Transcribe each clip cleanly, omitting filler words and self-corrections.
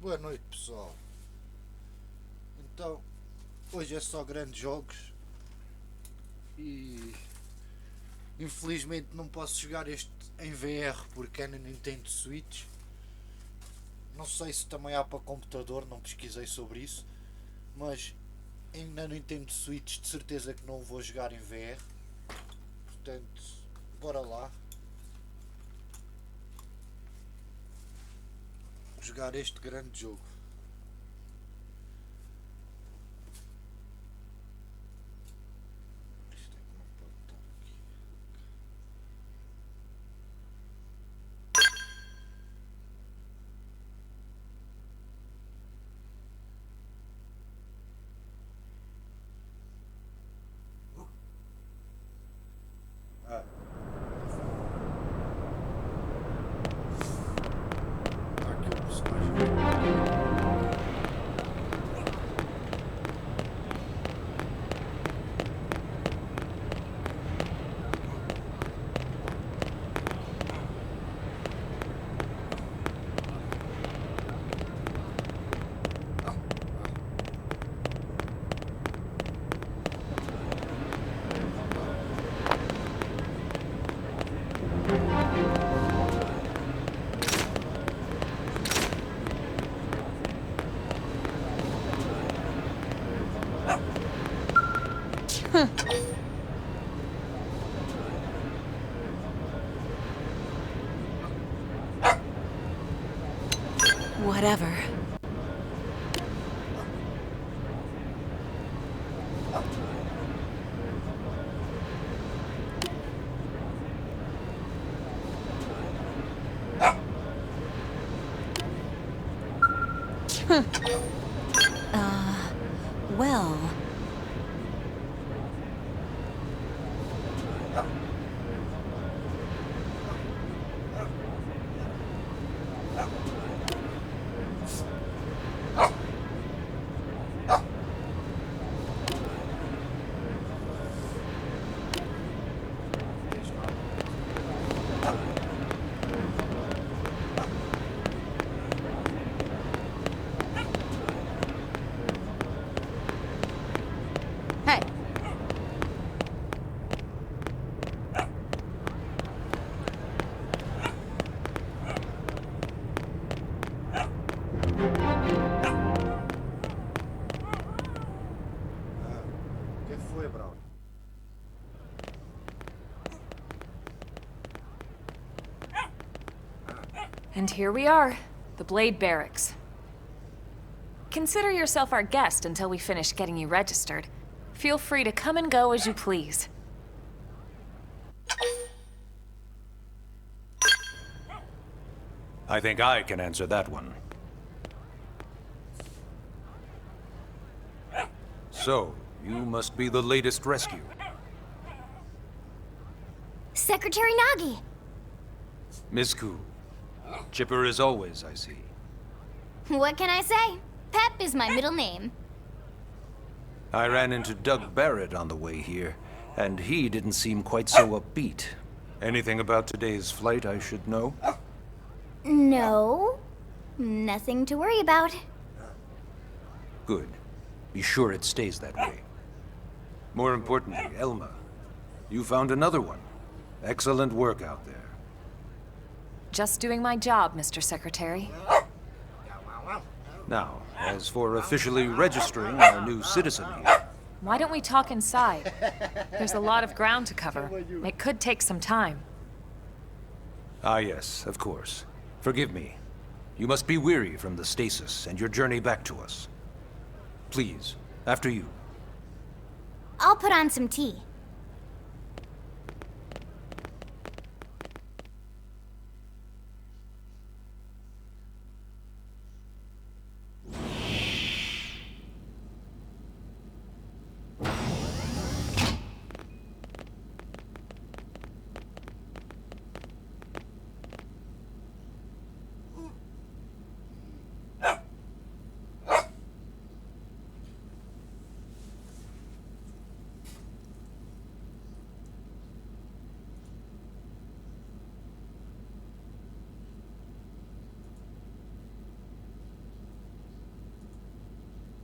Boa noite, pessoal. Então, hoje é só grandes jogos e infelizmente não posso jogar este em VR porque é na Nintendo Switch. Não sei se também há para computador, não pesquisei sobre isso, mas na Nintendo Switch de certeza que não vou jogar em VR. Portanto, bora lá jogar este grande jogo. Isto é que não pode estar aqui. Ah, está aqui o personagem. Whatever. Well... Hey! O que foi, Brown? And here we are, the Blade Barracks. Consider yourself our guest until we finish getting you registered. Feel free to come and go as you please. I think I can answer that one. So, you must be the latest rescue. Secretary Nagi! Miss Koo. Chipper as always, I see. What can I say? Pep is my middle name. I ran into Doug Barrett on the way here, and he didn't seem quite so upbeat. Anything about today's flight I should know? No. Nothing to worry about. Good. Be sure it stays that way. More importantly, Elma, you found another one. Excellent work out there. Just doing my job, Mr. Secretary. Now, as for officially registering our new citizen here, Why don't we talk inside? There's a lot of ground to cover. It could take some time. ah yes, of course. Forgive me. You must be weary from the stasis and your journey back to us. Please, after you. I'll put on some tea.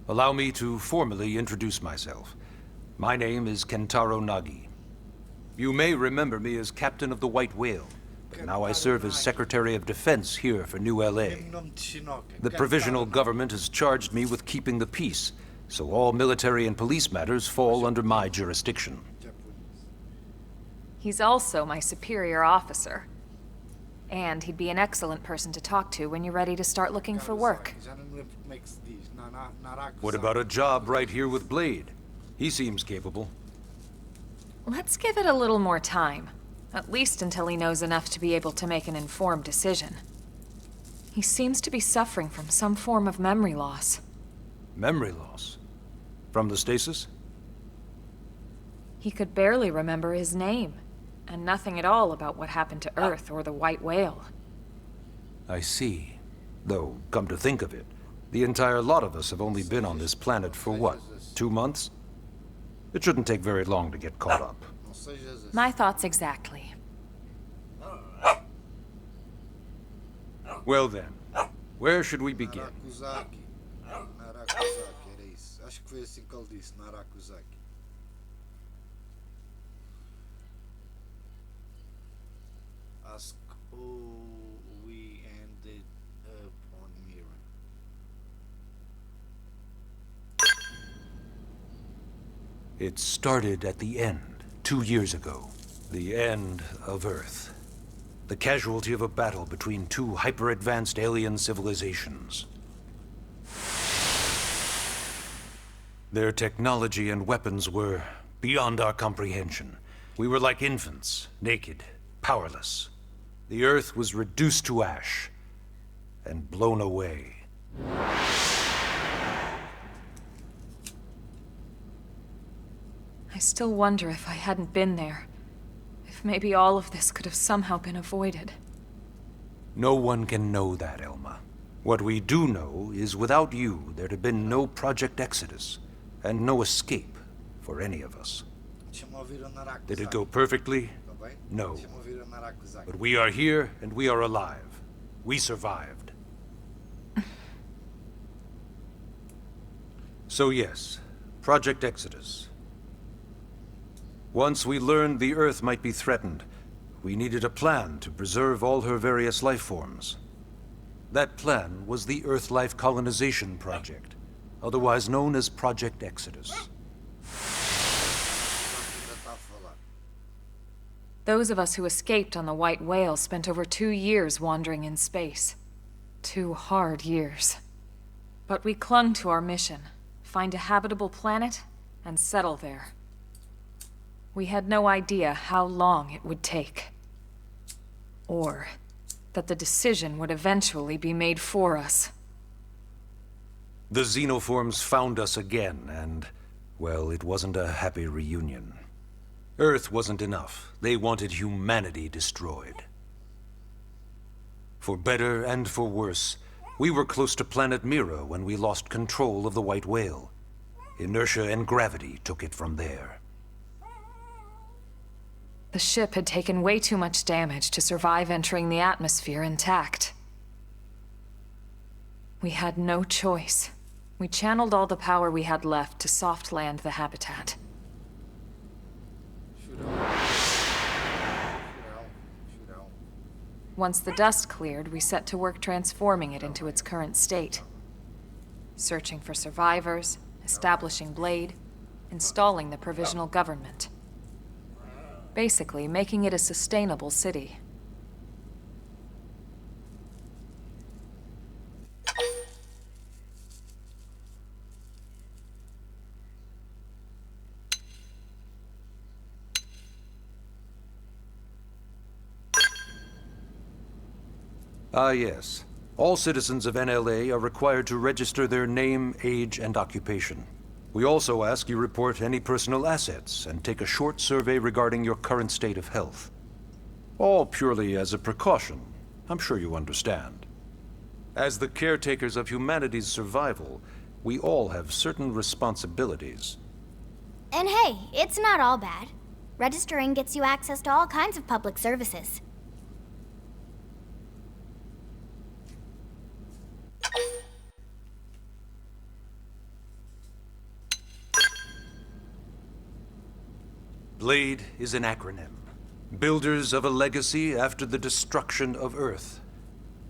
Allow me to formally introduce myself. My name is Kentaro Nagi. You may remember me as Captain of the White Whale, but now I serve as Secretary of Defense here for New LA. Mesmo nome de Shinoka. The provisional government has charged me with keeping the peace, so all military and police matters fall under my jurisdiction. He's also my superior officer. And he'd be an excellent person to talk to when you're ready to start looking for work. Já não me lembro como é que se diz. Narakuzaki. What about a job right here with Blade? He seems capable. Let's give it a little more time. At least until he knows enough to be able to make an informed decision. He seems to be suffering from some form of memory loss. Memory loss? From the stasis? He could barely remember his name, and nothing at all about what happened to Earth or the White Whale. I see. Though, come to think of it, the entire lot of us have only been on this planet for what, 2 months? It shouldn't take very long to get caught up. Não sejas assim. My thoughts exactly. Well then, where should we begin? Narakuzaki. Narakuzaki, era isso. Acho que foi assim que ele disse, Narakuzaki. Ask we ended up on Mirror. It started at the end, 2 years ago. The end of Earth. The casualty of a battle between two hyper-advanced alien civilizations. Their technology and weapons were beyond our comprehension. We were like infants, naked, powerless. The Earth was reduced to ash and blown away. I still wonder if I hadn't been there. If maybe all of this could have somehow been avoided. No one can know that, Elma. What we do know is without you, there'd have been no Project Exodus, and no escape for any of us. Deixa-me ouvir o Narakuzaki. Did it go perfectly? Tá bem? No. Deixa-me ouvir o Narakuzaki. But we are here, and we are alive. We survived. So yes, Project Exodus. Once we learned the Earth might be threatened, we needed a plan to preserve all her various life forms. That plan was the Earth Life Colonization Project, otherwise known as Project Exodus. Ainda está a falar. Those of us who escaped on the White Whale spent over 2 years wandering in space. 2 hard years. But we clung to our mission. Find a habitable planet and settle there. We had no idea how long it would take. Or that the decision would eventually be made for us. The xenoforms found us again, and, well, it wasn't a happy reunion. Earth wasn't enough. They wanted humanity destroyed. For better and for worse, we were close to planet Mira when we lost control of the White Whale. Inertia and gravity took it from there. The ship had taken way too much damage to survive entering the atmosphere intact. We had no choice. We channeled all the power we had left to soft land the habitat. Once the dust cleared, we set to work transforming it into its current state. Searching for survivors, establishing Blade, installing the provisional government. Basically, making it a sustainable city. Ah, yes. All citizens of NLA are required to register their name, age, and occupation. We also ask you report any personal assets and take a short survey regarding your current state of health. All purely as a precaution. I'm sure you understand. As the caretakers of humanity's survival, we all have certain responsibilities. And hey, it's not all bad. Registering gets you access to all kinds of public services. Blade is an acronym. Builders of a legacy after the destruction of Earth.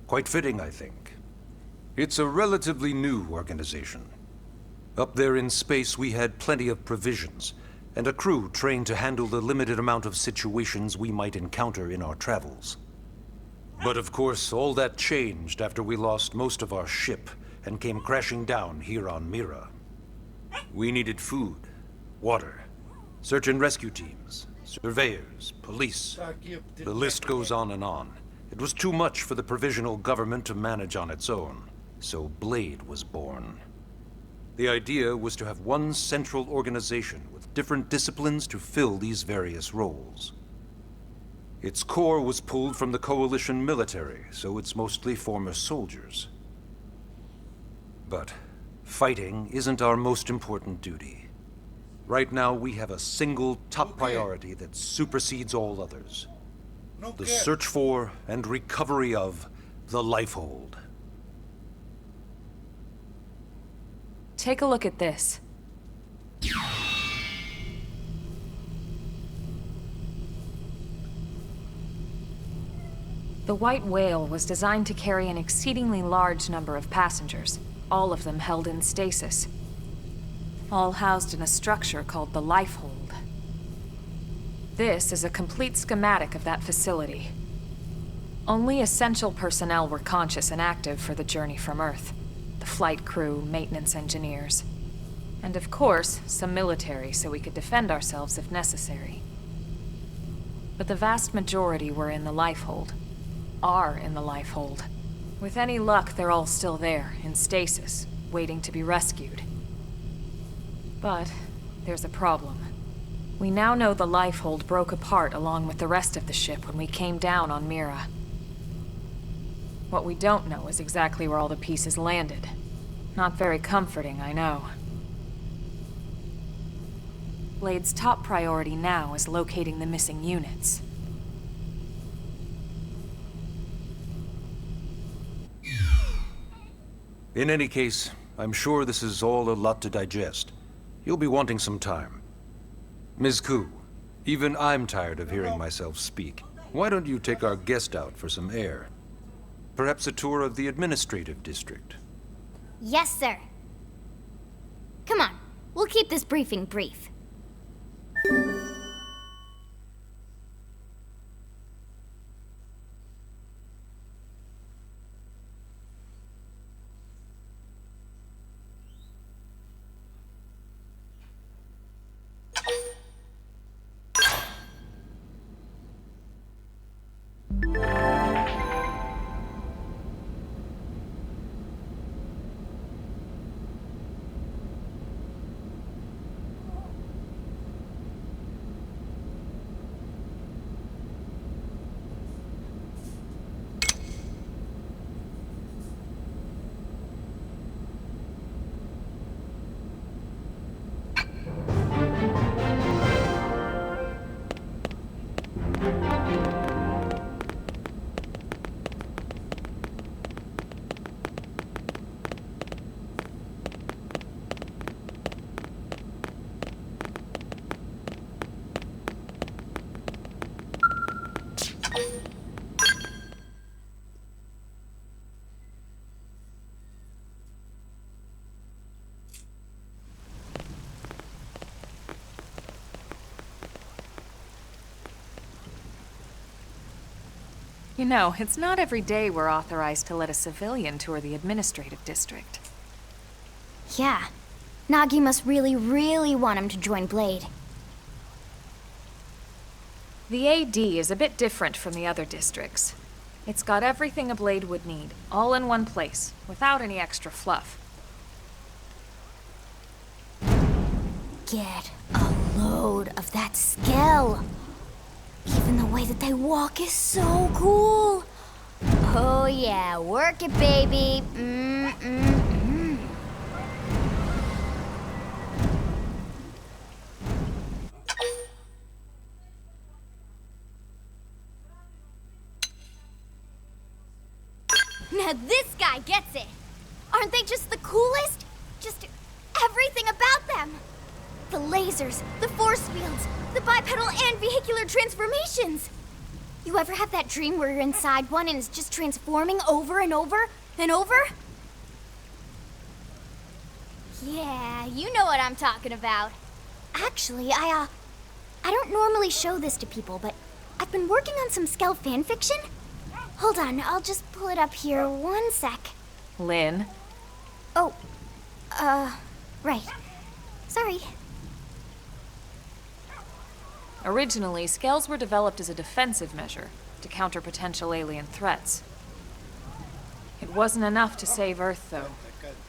Quite fitting, I think. It's a relatively new organization. Up there in space, we had plenty of provisions, and a crew trained to handle the limited amount of situations we might encounter in our travels. But of course, all that changed after we lost most of our ship and came crashing down here on Mira. We needed food, water, search and rescue teams, surveyors, police. The list goes on and on. It was too much for the provisional government to manage on its own, so Blade was born. The idea was to have one central organization with different disciplines to fill these various roles. Its core was pulled from the Coalition military, so it's mostly former soldiers. But fighting isn't our most important duty. Right now, we have a single top priority that supersedes all others. The search for and recovery of the Lifehold. Take a look at this. The White Whale was designed to carry an exceedingly large number of passengers, all of them held in stasis. All housed in a structure called the Lifehold. This is a complete schematic of that facility. Only essential personnel were conscious and active for the journey from Earth. The flight crew, maintenance engineers. And of course, some military so we could defend ourselves if necessary. But the vast majority were in the Lifehold. Are in the Lifehold. With any luck, they're all still there, in stasis, waiting to be rescued. But there's a problem. We now know the Lifehold broke apart along with the rest of the ship when we came down on Mira. What we don't know is exactly where all the pieces landed. Not very comforting, I know. Blade's top priority now is locating the missing units. In any case, I'm sure this is all a lot to digest. You'll be wanting some time. Ms. Ku, even I'm tired of hearing myself speak. Why don't you take our guest out for some air? Perhaps a tour of the administrative district. Yes, sir. Come on, we'll keep this briefing brief. You know, it's not every day we're authorized to let a civilian tour the administrative district. Yeah. Nagi must really, really want him to join Blade. The AD is a bit different from the other districts. It's got everything a Blade would need, all in one place, without any extra fluff. Get a load of that skill. Even the way that they walk is so cool. Oh yeah, work it, baby. Now this guy gets it. Aren't they just the coolest? Just everything about them. The lasers, the force fields, the bipedal and vehicular transformations. You ever have that dream where you're inside one and it's just transforming over and over and over? Yeah, you know what I'm talking about. Actually, I don't normally show this to people, but I've been working on some Skell fanfiction. Hold on, I'll just pull it up here 1 sec. Lynn? Oh, right. Sorry. Originally, Skells were developed as a defensive measure to counter potential alien threats. It wasn't enough to save Earth, though.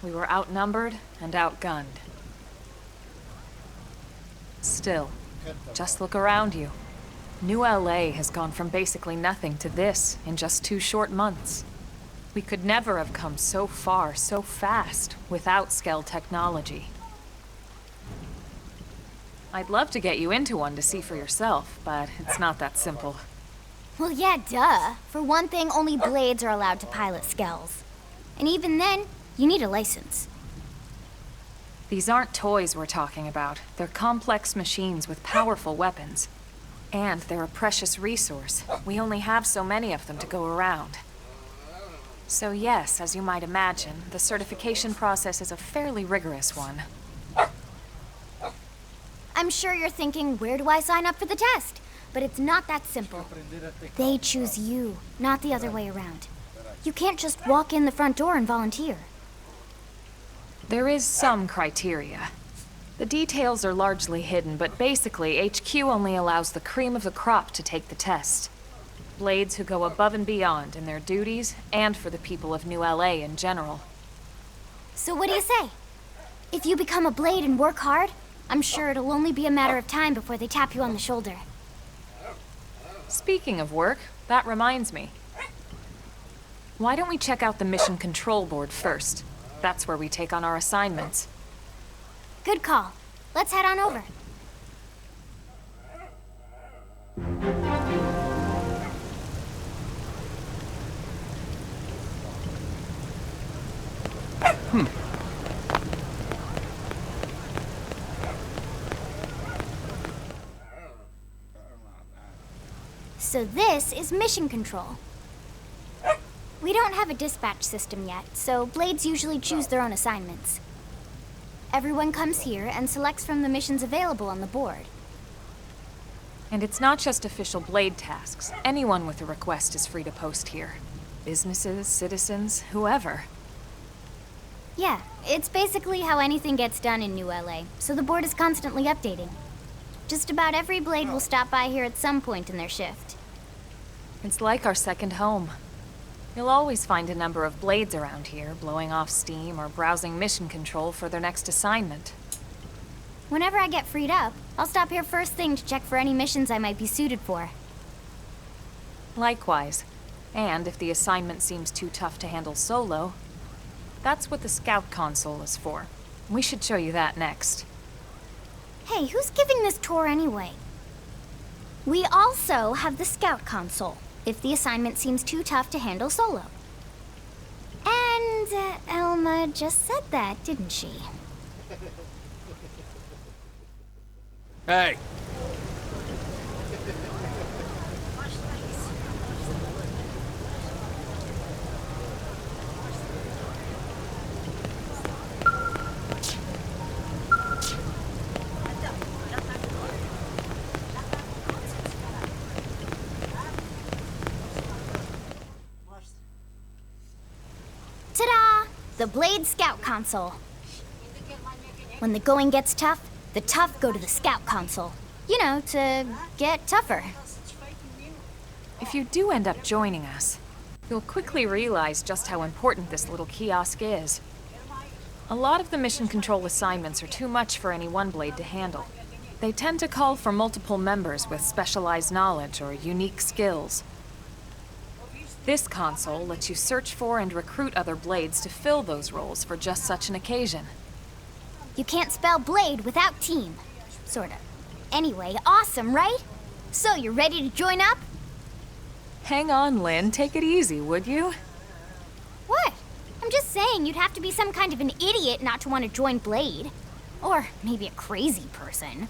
We were outnumbered and outgunned. Still, just look around you. New LA has gone from basically nothing to this in just 2 short months. We could never have come so far, so fast, without Skell technology. I'd love to get you into one to see for yourself, but it's not that simple. Well, yeah, duh. For one thing, only Blades are allowed to pilot Skells. And even then, you need a license. These aren't toys we're talking about. They're complex machines with powerful weapons. And they're a precious resource. We only have so many of them to go around. So yes, as you might imagine, the certification process is a fairly rigorous one. I'm sure you're thinking, where do I sign up for the test? But it's not that simple. They choose you, not the other way around. You can't just walk in the front door and volunteer. There is some criteria. The details are largely hidden, but basically, HQ only allows the cream of the crop to take the test. Blades who go above and beyond in their duties, and for the people of New LA in general. So what do you say? If you become a Blade and work hard, I'm sure it'll only be a matter of time before they tap you on the shoulder. Speaking of work, that reminds me. Why don't we check out the Mission Control Board first? That's where we take on our assignments. Good call. Let's head on over. So this is Mission Control. We don't have a dispatch system yet, so Blades usually choose their own assignments. Everyone comes here and selects from the missions available on the board. And it's not just official Blade tasks. Anyone with a request is free to post here. Businesses, citizens, whoever. Yeah, it's basically how anything gets done in New LA, so the board is constantly updating. Just about every Blade will stop by here at some point in their shift. It's like our second home. You'll always find a number of Blades around here, blowing off steam or browsing mission control for their next assignment. Whenever I get freed up, I'll stop here first thing to check for any missions I might be suited for. Likewise. And if the assignment seems too tough to handle solo, that's what the Scout console is for. We should show you that next. Hey, who's giving this tour anyway? We also have the Scout console, if the assignment seems too tough to handle solo. And Elma just said that, didn't she? Hey! Ta-da! The Blade Scout console. When the going gets tough, the tough go to the Scout console. You know, to get tougher. If you do end up joining us, you'll quickly realize just how important this little kiosk is. A lot of the mission control assignments are too much for any one Blade to handle. They tend to call for multiple members with specialized knowledge or unique skills. This console lets you search for and recruit other Blades to fill those roles for just such an occasion. You can't spell Blade without team. Sorta. Anyway, awesome, right? So, you ready to join up? Hang on, Lynn. Take it easy, would you? What? I'm just saying you'd have to be some kind of an idiot not to want to join Blade. Or maybe a crazy person.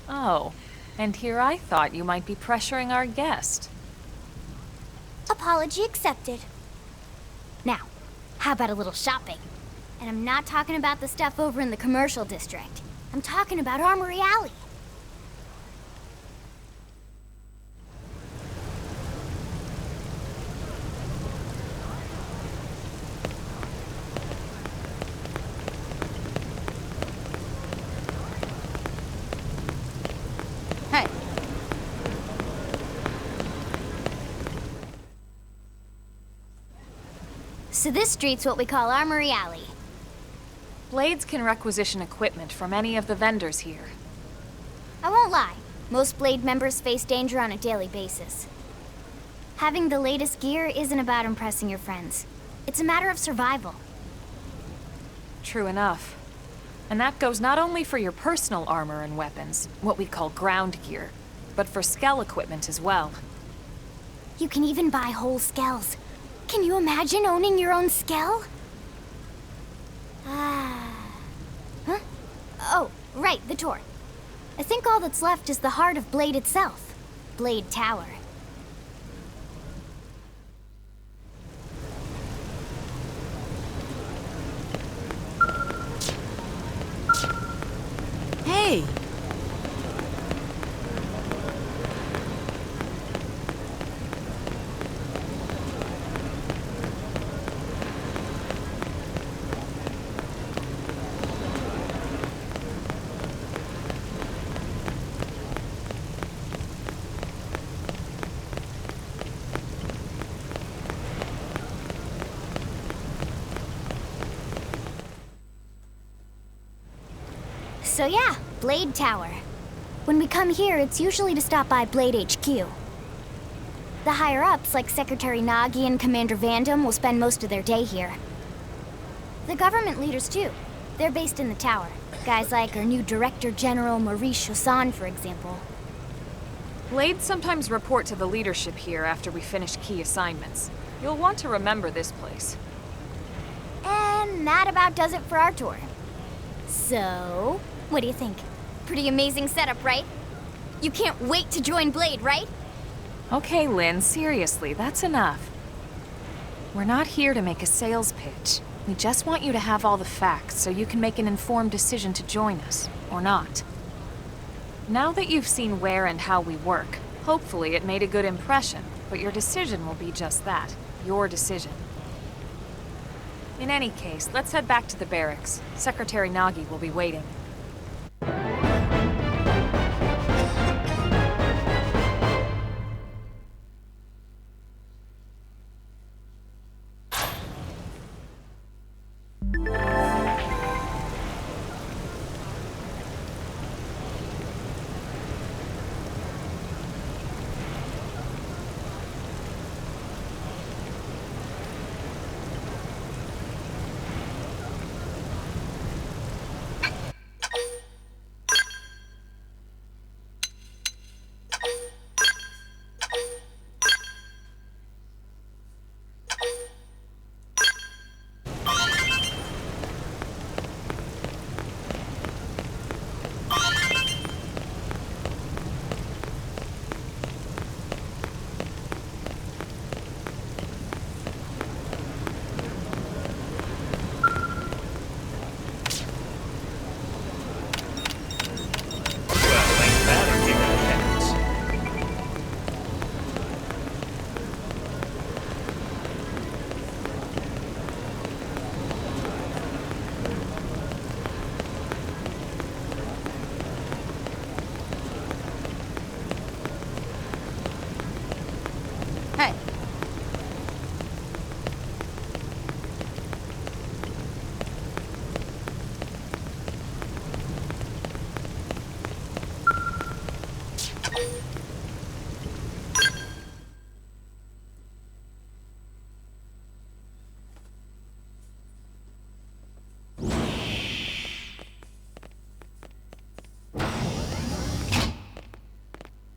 Oh, and here I thought you might be pressuring our guest. Apology accepted. Now, how about a little shopping? And I'm not talking about the stuff over in the commercial district. I'm talking about Armory Alley. Hey. So this street's what we call Armory Alley. Blades can requisition equipment from any of the vendors here. I won't lie, most Blade members face danger on a daily basis. Having the latest gear isn't about impressing your friends. It's a matter of survival. True enough. And that goes not only for your personal armor and weapons, what we call ground gear, but for skell equipment as well. You can even buy whole skells. Can you imagine owning your own skell? Huh? Oh, right, the tour. I think all that's left is the heart of Blade itself. Blade Tower. Hey! So yeah, Blade Tower. When we come here, it's usually to stop by Blade HQ. The higher-ups, like Secretary Nagi and Commander Vandam, will spend most of their day here. The government leaders, too. They're based in the tower. Guys like our new Director General Maurice Chassan, for example. Blades sometimes report to the leadership here after we finish key assignments. You'll want to remember this place. And that about does it for our tour. So, what do you think? Pretty amazing setup, right? You can't wait to join Blade, right? Okay, Lynn, seriously, that's enough. We're not here to make a sales pitch. We just want you to have all the facts so you can make an informed decision to join us, or not. Now that you've seen where and how we work, hopefully it made a good impression, but your decision will be just that, your decision. In any case, let's head back to the barracks. Secretary Nagi will be waiting. Hey!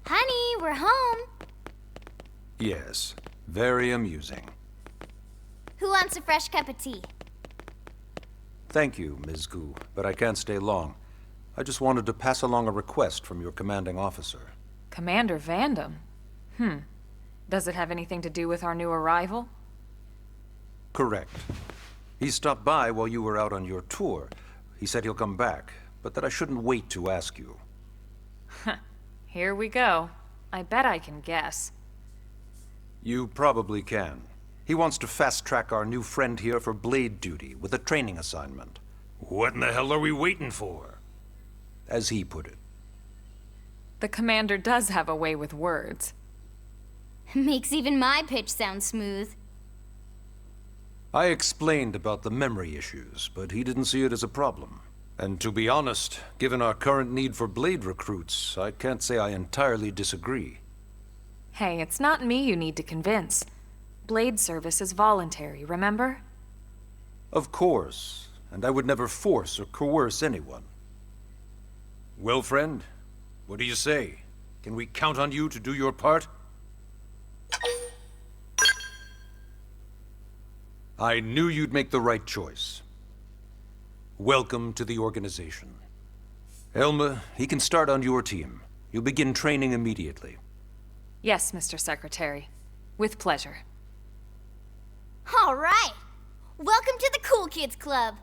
Honey, we're home. Yes, very amusing. Who wants a fresh cup of tea? Thank you, Ms. Gu, but I can't stay long. I just wanted to pass along a request from your commanding officer. Commander Vandam? Does it have anything to do with our new arrival? Correct. He stopped by while you were out on your tour. He said he'll come back, but that I shouldn't wait to ask you. Here we go. I bet I can guess. You probably can. He wants to fast-track our new friend here for blade duty with a training assignment. What in the hell are we waiting for? As he put it. The commander does have a way with words. Makes even my pitch sound smooth. I explained about the memory issues, but he didn't see it as a problem. And to be honest, given our current need for blade recruits, I can't say I entirely disagree. Hey, it's not me you need to convince. Blade service is voluntary, remember? Of course, and I would never force or coerce anyone. Well, friend, what do you say? Can we count on you to do your part? I knew you'd make the right choice. Welcome to the organization. Elma, he can start on your team. You'll begin training immediately. Yes, Mr. Secretary. With pleasure. All right. Welcome to the Cool Kids Club.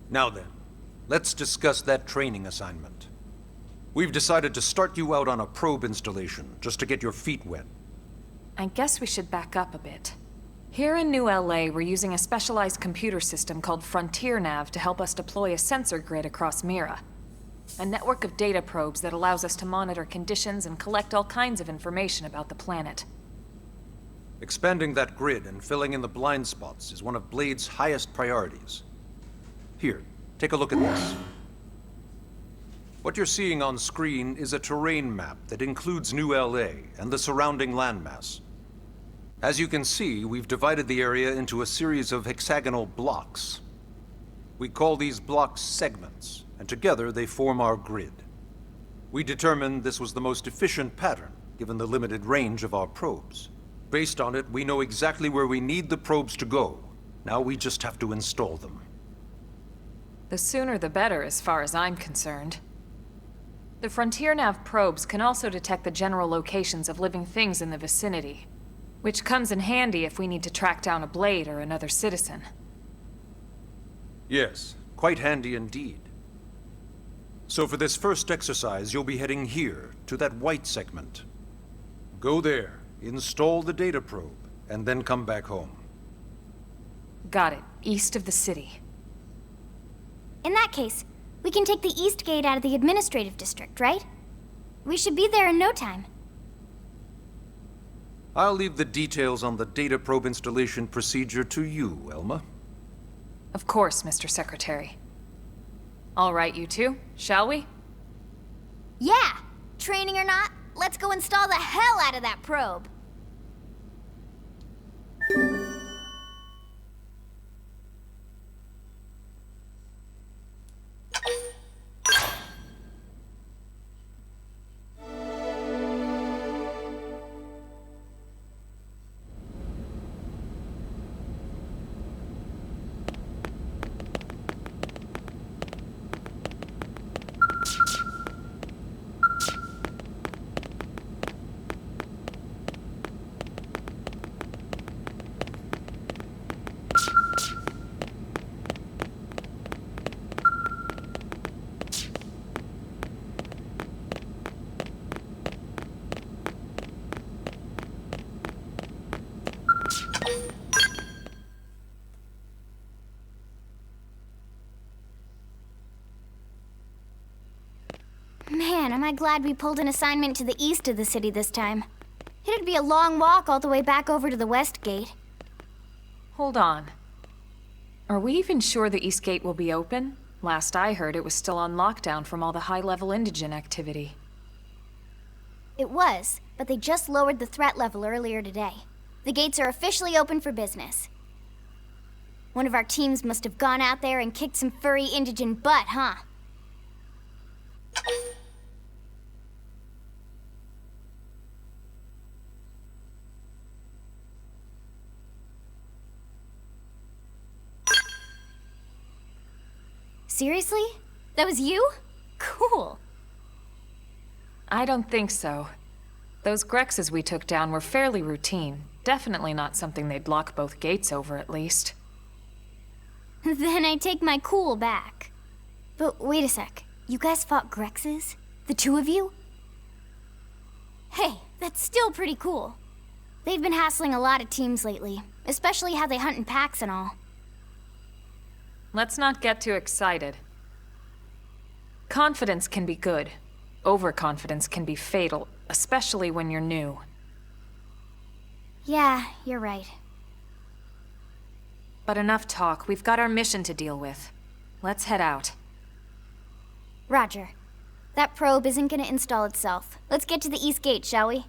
Now then, let's discuss that training assignment. We've decided to start you out on a probe installation, just to get your feet wet. I guess we should back up a bit. Here in New LA, we're using a specialized computer system called Frontier Nav to help us deploy a sensor grid across Mira. A network of data probes that allows us to monitor conditions and collect all kinds of information about the planet. Expanding that grid and filling in the blind spots is one of Blade's highest priorities. Here, take a look at this. What you're seeing on screen is a terrain map that includes New LA and the surrounding landmass. As you can see, we've divided the area into a series of hexagonal blocks. We call these blocks segments, and together they form our grid. We determined this was the most efficient pattern, given the limited range of our probes. Based on it, we know exactly where we need the probes to go. Now we just have to install them. The sooner the better, as far as I'm concerned. The Frontier Nav probes can also detect the general locations of living things in the vicinity, which comes in handy if we need to track down a blade or another citizen. Yes, quite handy indeed. So for this first exercise, you'll be heading here, to that white segment. Go there, install the data probe, and then come back home. Got it. East of the city. In that case, we can take the East Gate out of the administrative district, right? We should be there in no time. I'll leave the details on the data probe installation procedure to you, Elma. Of course, Mr. Secretary. All right, you two, shall we? Yeah! Training or not, let's go install the hell out of that probe! Man, am I glad we pulled an assignment to the east of the city this time. It'd be a long walk all the way back over to the West Gate. Hold on. Are we even sure the East Gate will be open? Last I heard, it was still on lockdown from all the high-level indigen activity. It was, but they just lowered the threat level earlier today. The gates are officially open for business. One of our teams must have gone out there and kicked some furry indigen butt, huh? Seriously? That was you? Cool. I don't think so. Those Grexes we took down were fairly routine. Definitely not something they'd lock both gates over, at least. Then I take my cool back. But wait a sec. You guys fought Grexes? The two of you? Hey, that's still pretty cool. They've been hassling a lot of teams lately, especially how they hunt in packs and all. Let's not get too excited. Confidence can be good. Overconfidence can be fatal, especially when you're new. Yeah, you're right. But enough talk. We've got our mission to deal with. Let's head out. Roger. That probe isn't gonna install itself. Let's get to the East Gate, shall we?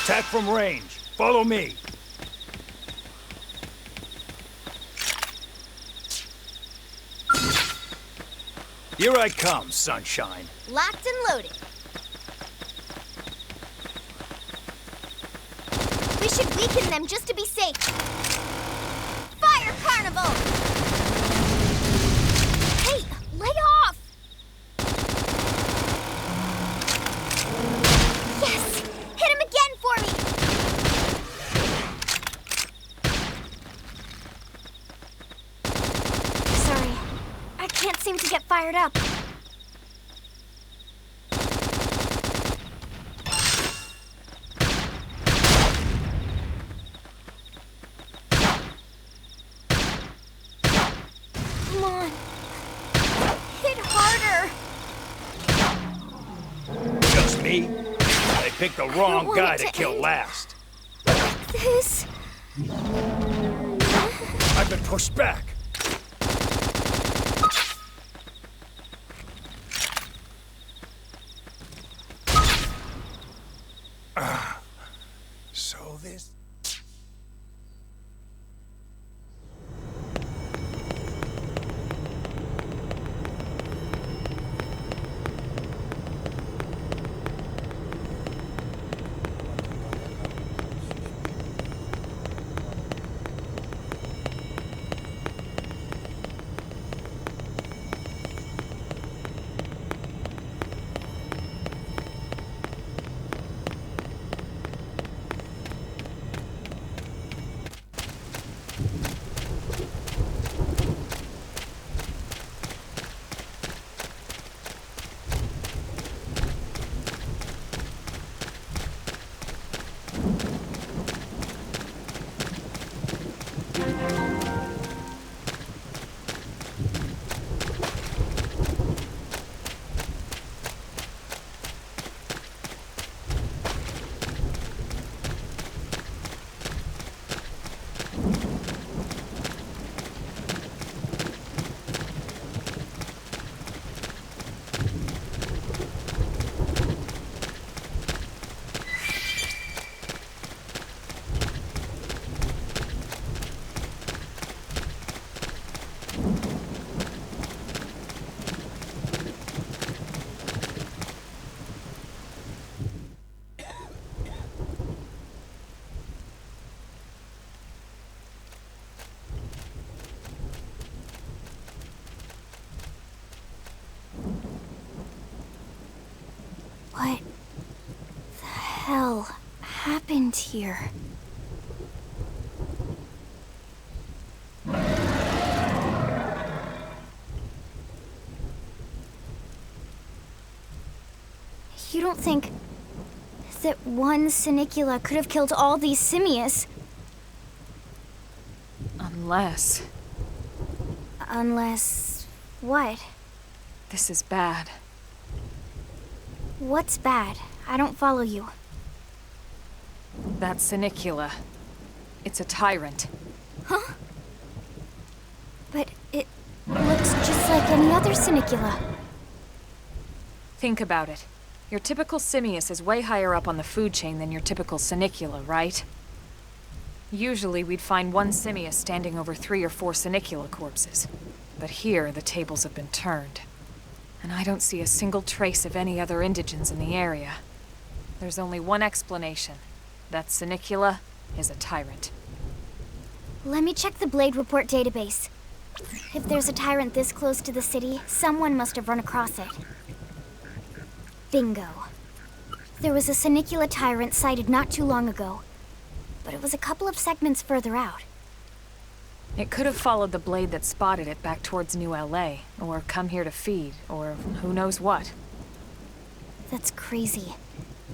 Attack from range. Follow me. Here I come, sunshine. Locked and loaded. We should weaken them just to be safe. Fire Carnival! Hey, lay off! Yes! Hit him again for me! Sorry, I can't seem to get fired up. Come on. Hit harder. Just me? They picked the wrong want guy it to to kill end. last. This. I've been pushed back. So this... What the hell happened here? You don't think that one Sinicula could have killed all these simius? Unless... Unless... what? this is bad. What's bad? I don't follow you. That Sinicula. It's a tyrant. Huh? But it looks just like any other Sinicula. Think about it. Your typical simius is way higher up on the food chain than your typical Sinicula, right? Usually we'd find one simius standing over 3 or 4 Sinicula corpses. But here, the tables have been turned. And I don't see a single trace of any other indigents in the area. There's only one explanation. That Sinicula is a tyrant. Let me check the Blade Report database. If there's a tyrant this close to the city, someone must have run across it. Bingo. There was a Sinicula tyrant sighted not too long ago, but it was a couple of segments further out. It could have followed the blade that spotted it back towards New LA, or come here to feed, or who knows what. That's crazy.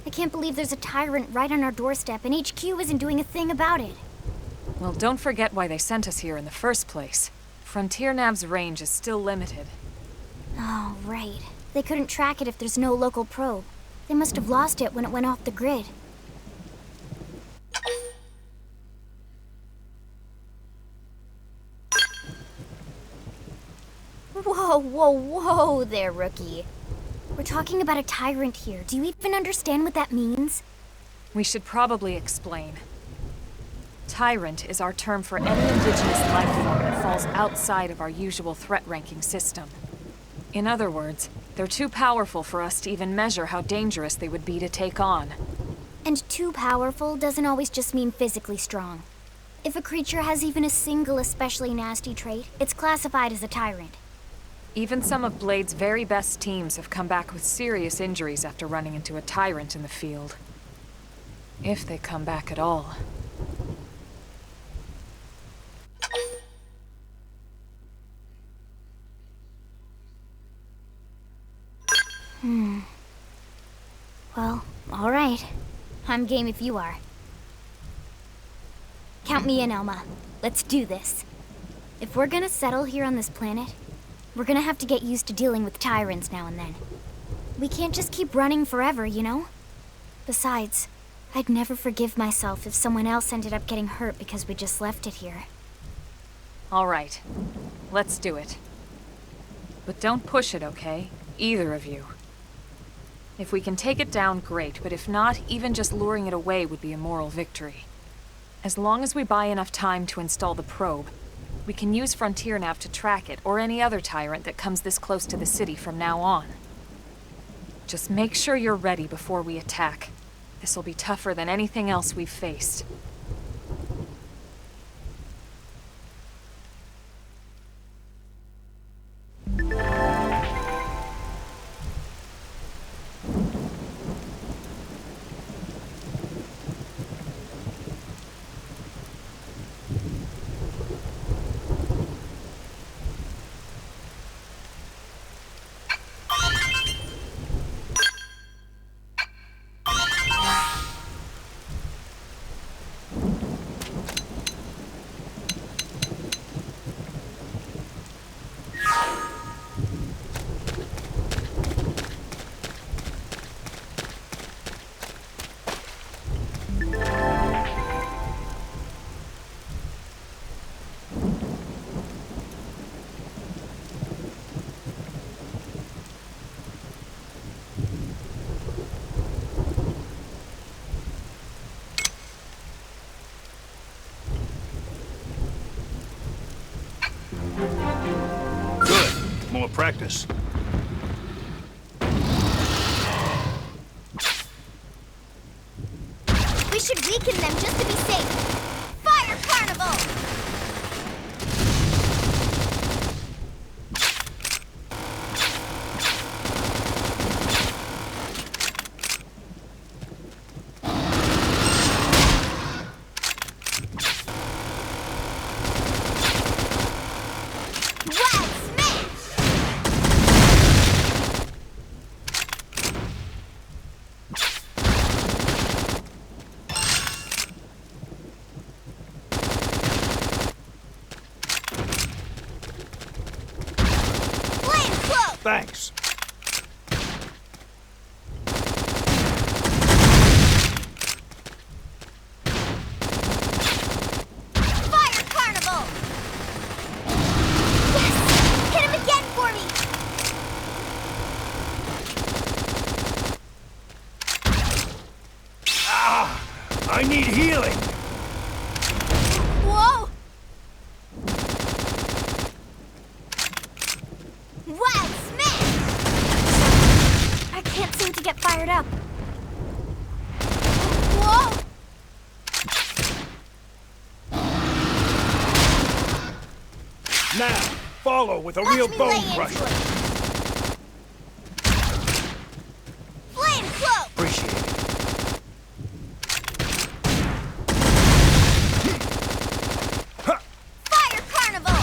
I can't believe there's a tyrant right on our doorstep and HQ isn't doing a thing about it. Well, don't forget why they sent us here in the first place. Frontier Nav's range is still limited. Oh, right. They couldn't track it if there's no local probe. They must have lost it when it went off the grid. Whoa, whoa, whoa there, rookie. We're talking about a tyrant here. Do you even understand what that means? We should probably explain. Tyrant is our term for any indigenous life form that falls outside of our usual threat ranking system. In other words, they're too powerful for us to even measure how dangerous they would be to take on. And too powerful doesn't always just mean physically strong. If a creature has even a single especially nasty trait, it's classified as a tyrant. Even some of Blade's very best teams have come back with serious injuries after running into a tyrant in the field. If they come back at all. Well, alright. I'm game if you are. Count me in, Elma. Let's do this. If we're gonna settle here on this planet, we're gonna have to get used to dealing with tyrants now and then. We can't just keep running forever, you know? Besides, I'd never forgive myself if someone else ended up getting hurt because we just left it here. All right. Let's do it. But don't push it, okay? Either of you. If we can take it down, great, but if not, even just luring it away would be a moral victory. As long as we buy enough time to install the probe, we can use Frontier Nav to track it, or any other tyrant that comes this close to the city from now on. Just make sure you're ready before we attack. This'll be tougher than anything else we've faced. More practice. We should weaken them just to be safe. Fire Carnival! Thanks. Fire Carnival! Yes! Hit him again for me! Ah! I need healing! Whoa! Wild smash! I can't seem to get fired up. Whoa! Now, follow with a Watch real me bone lay into crusher. it. Flame cloak! Appreciate it. Fire Carnival!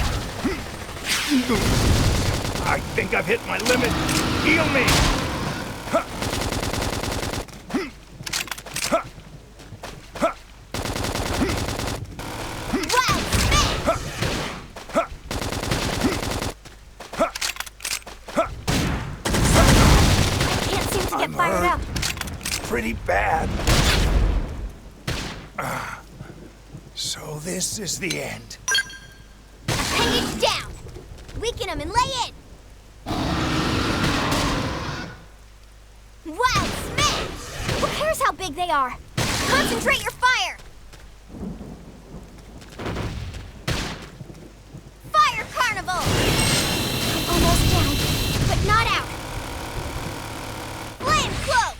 I think I've hit my limit. Heal me! Wild smash! I can't seem to get I'm fired hurt. up. Pretty bad. So this is the end. Appendage down! Weaken them and lay in! Wild smash! Who cares how big they are? Concentrate your fire! Fire Carnival! I'm almost down, but not out. Flame Cloak!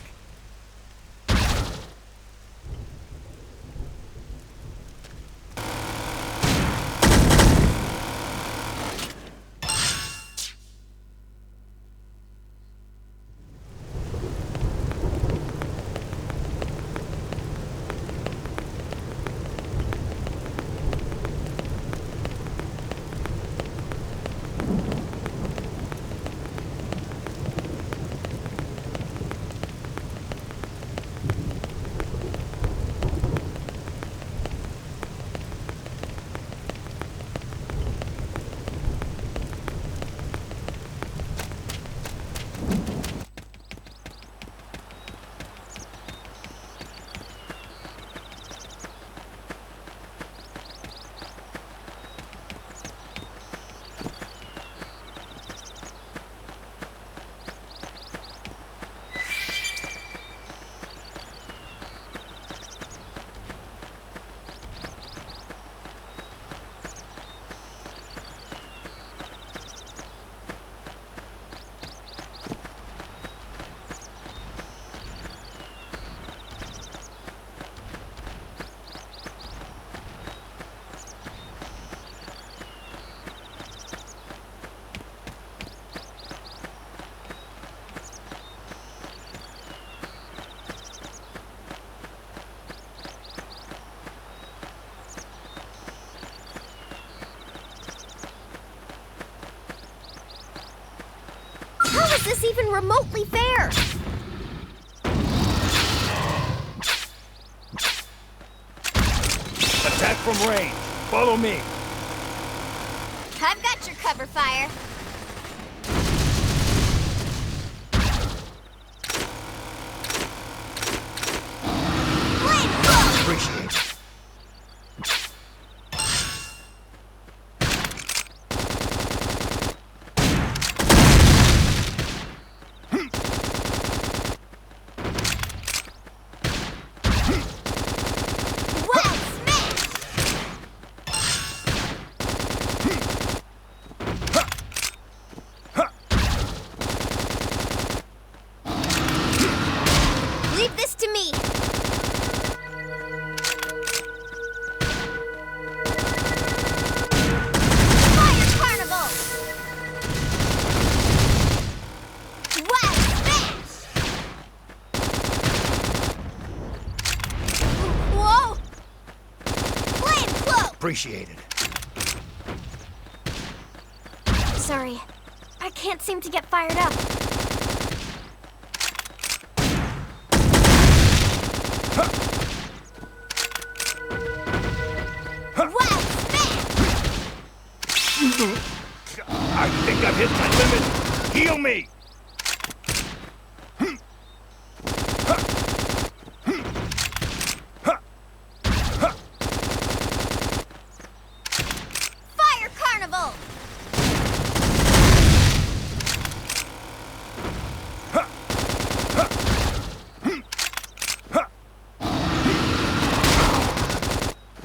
How is this even remotely fair? Attack from range. Follow me. I've got your cover fire. Flame Cloak! Appreciate it. Wild Smash! Leave this to me. Fire Carnival! Wild Smash! Whoa! Flame Cloak! Appreciate it. Sorry, I can't seem to get fired up. Wild Smash! I think I've hit my limit. Heal me. Fire Carnival!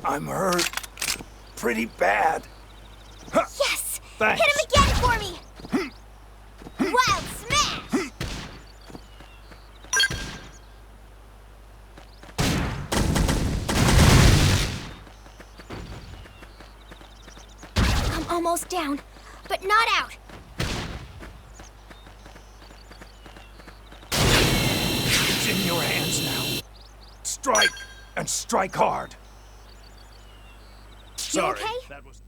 I'm hurt. Pretty bad. Yes! Thanks. Hit him again for me! Wild Smash! I'm almost down, but not out. It's in your hands now. Strike, and strike hard. Sorry. okay? That was...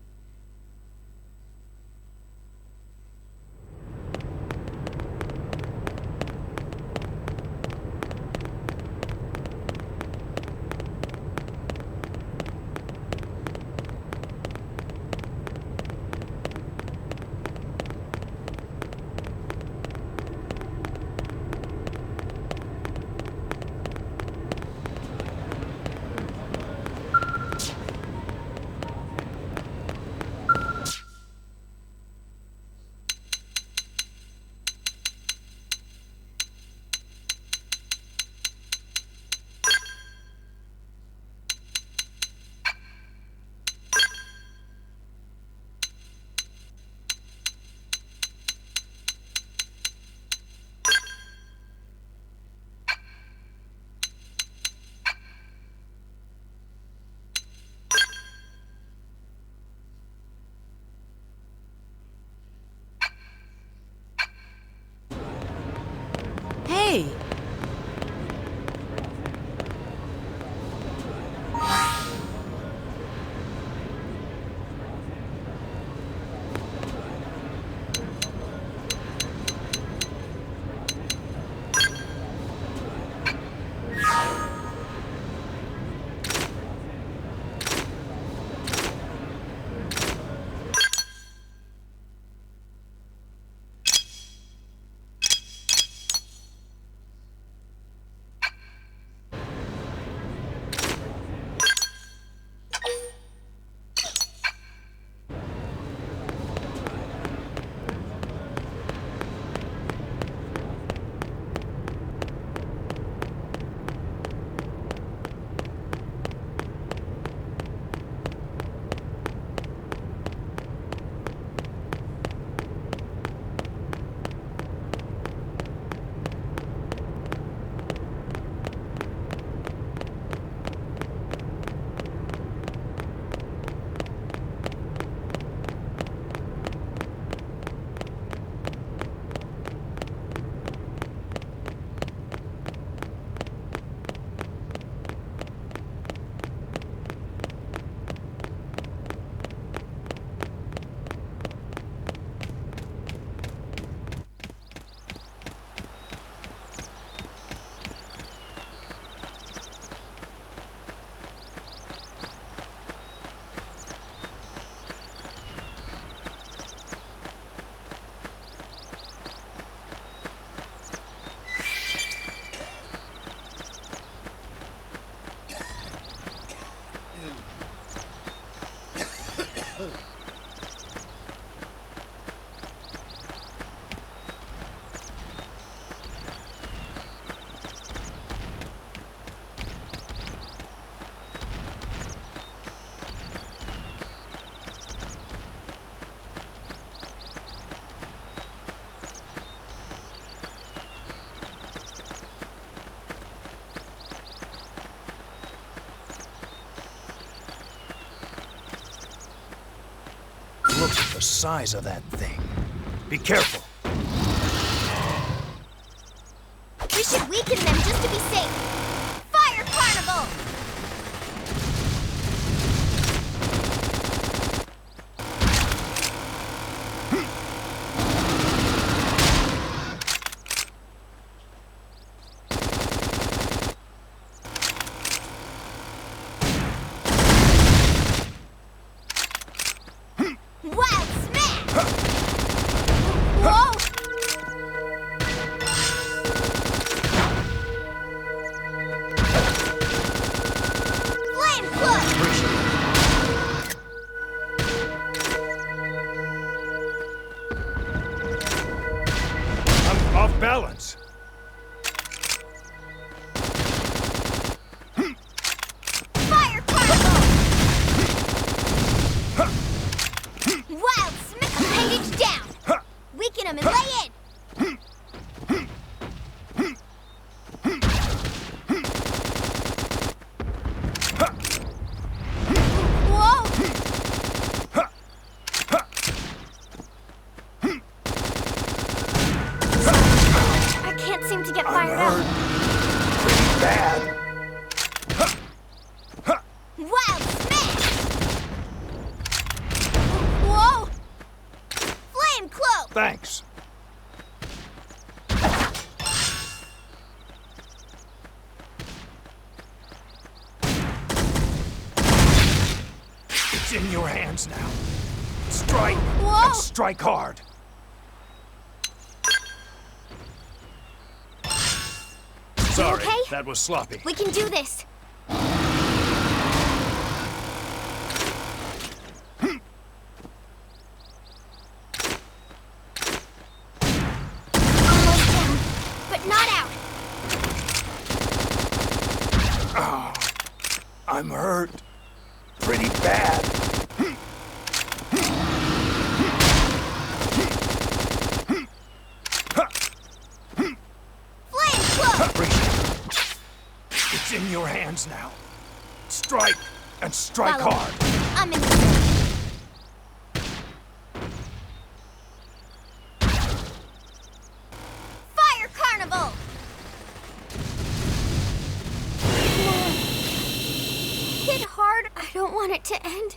Hey! Look at the size of that thing. Be careful. We should weaken them just to be safe. Fire Carnival! Wild smash! Whoa! Flame clutch! I'm off balance. Fire Carnival! Wild smash! Appendage down! Weaken them and lay in! Whoa! I can't seem to get fired up. Pretty bad. Wild smash! Whoa! Flame cloak! Thanks. It's in your hands now. Strike Whoa! and strike hard. Sorry, okay? that was sloppy. We can do this! Almost down, but not out! I'm hurt. Pretty bad. Flame cloak! Appreciate it. It's in your hands now. Strike and strike Follow me. hard. I'm in the... Fire Carnival! don't want it to end.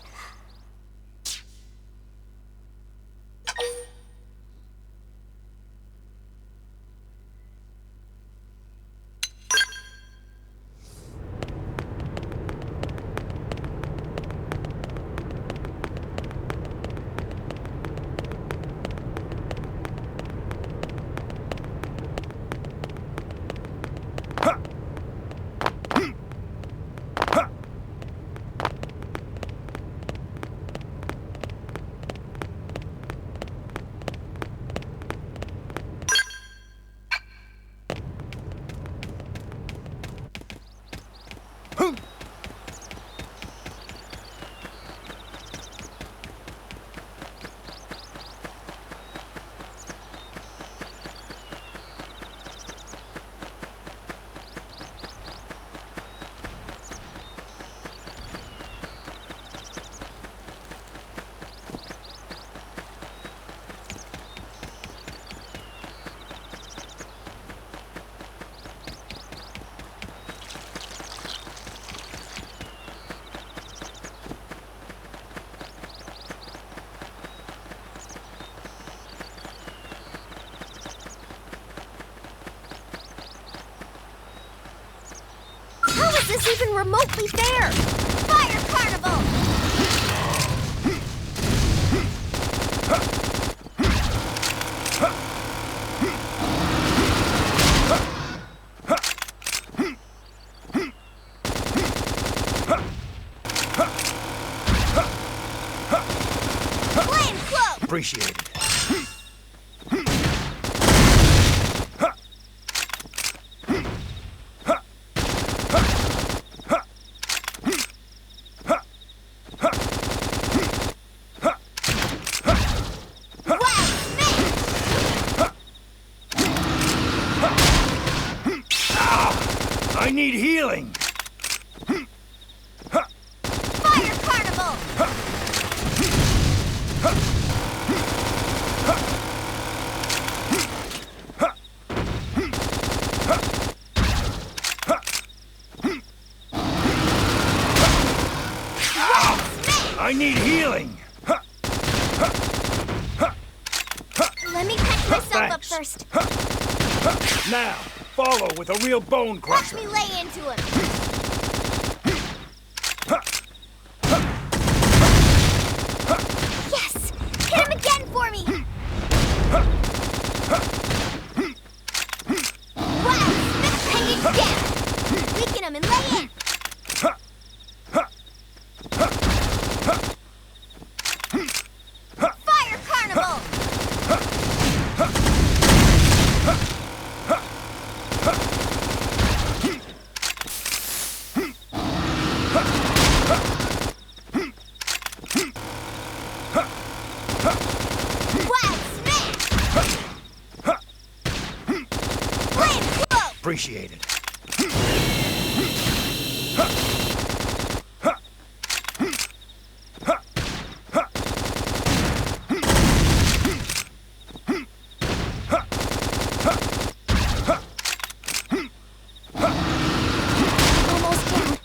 How is this even remotely fair? Fire Carnival! Flame Cloak! Appreciate it. I need healing! Fire Carnival! I need healing! Let me catch myself up Thanks. first. Now, follow with a real bone Watch crusher. me lay into him. Yes! Hit him again for me! Wow! Pendant down! Weaken him and lay in! Fire Carnival! Wow! Smash! Flame Cloak! Appreciate it. Almost down,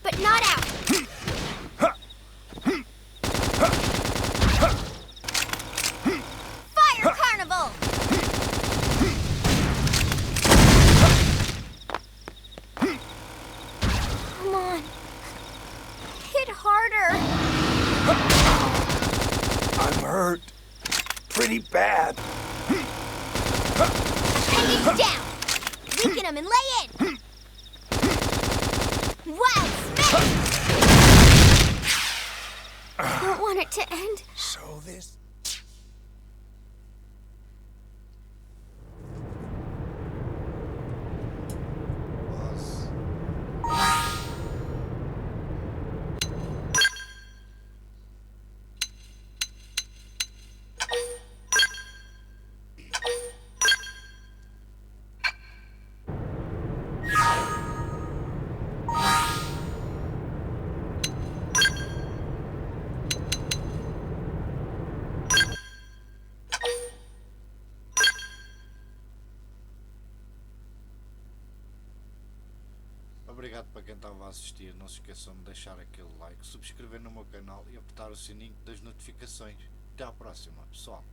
but not out. Fire Carnival! Come on. Hit harder. I'm hurt. Pretty bad. Pendant down. Weaken him and lay in. Wow! Smash! Don't want it to end. So this... Was. obrigado para quem estava a assistir. Não se esqueçam de deixar aquele like, subscrever no meu canal e apertar o sininho das notificações. Até à próxima, pessoal.